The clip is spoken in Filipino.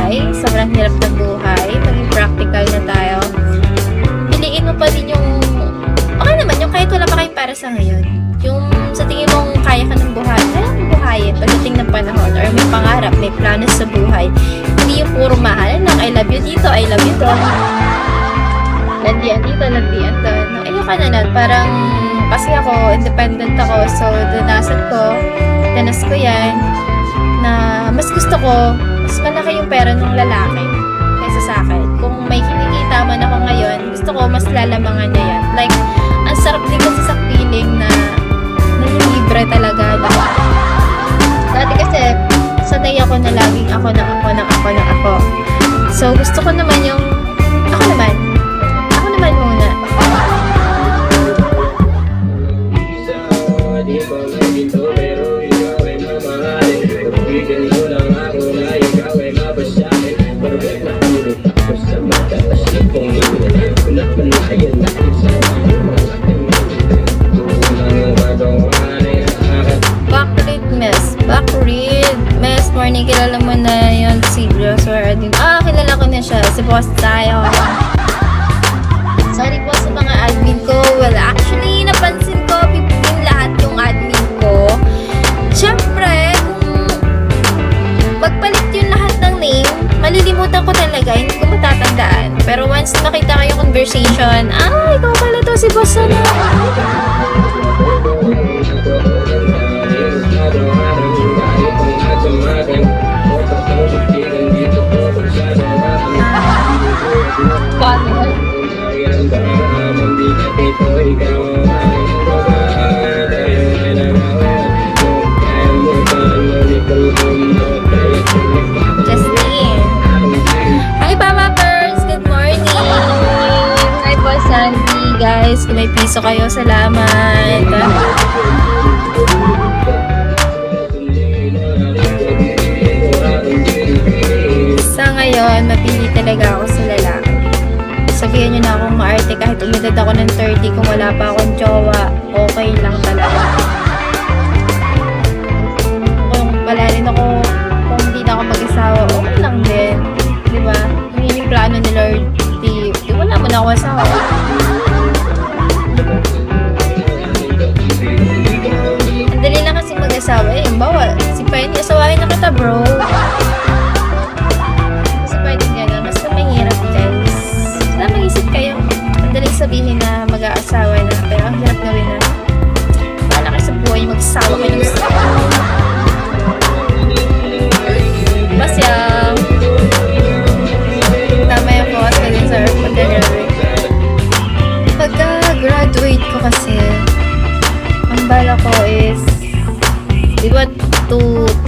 buhay, sobrang hirap ng buhay, maging practical na tayo. Piliin mo pa din yung, okay naman, yung kahit wala pa kayong para sa ngayon. Yung sa tingin mong kaya ka ng buhay, kaya mong buhayin pagdating ng panahon, or may pangarap, may plano sa buhay. Hindi yung puro mahal lang, I love you dito, I love you doon. Landian dito, landian doon. Ayoko na nun, parang, kasi ako, independent ako, so danas ko yan, na mas gusto ko, mas malaki yung pera ng lalaki kaysa sa akin. Kung may kinikita man ako ngayon, gusto ko mas lalamangan niya yan. Like, ang sarap din kasi sa feeling na libre talaga. Dati kasi, sanay ako na laging ako. So, gusto ko naman yung, ako naman muna. Backread Miss Morning, kilala mo na yun si Joshua Admin. Kilala ko na siya, si Boss tayo. Sorry po sa mga admin ko. Well, actually, napansin ko, pipin lahat yung admin ko. Siyempre, kung magpalit yung lahat ng name, malilimutan ko talaga, hindi ko matatandaan. Pero once nakita ko yung conversation, ikaw pala to, si Boss na. Justine. Hi, Papa Pearls. Good morning. Hi, Boss Sandy. Guys, kung may piso kayo, salamat. Sa ngayon, mapili talaga ako sa lalaki. Sabihan nyo na akong maarte kahit umidad ako ng 30, kung wala pa akong jowa, okay lang talaga. Kung wala rin ako, kung hindi na ako mag-asawa, okay lang din. Diba? Yun yung plano ni Lord. Di wala mo na ako asawa. Ang dali lang kasi mag-asawa eh. Bawa, si Penny, asawahin na kita, bro. Sabihin na mag-aasawa na, pero ang hirap gawin na wala kayo sa buhay, mag-asawa kayo ng gusto. Masyang tama yung focus ko din sa pag-graduate. Pagka-graduate ko kasi, ang bala ko is, di ba, 3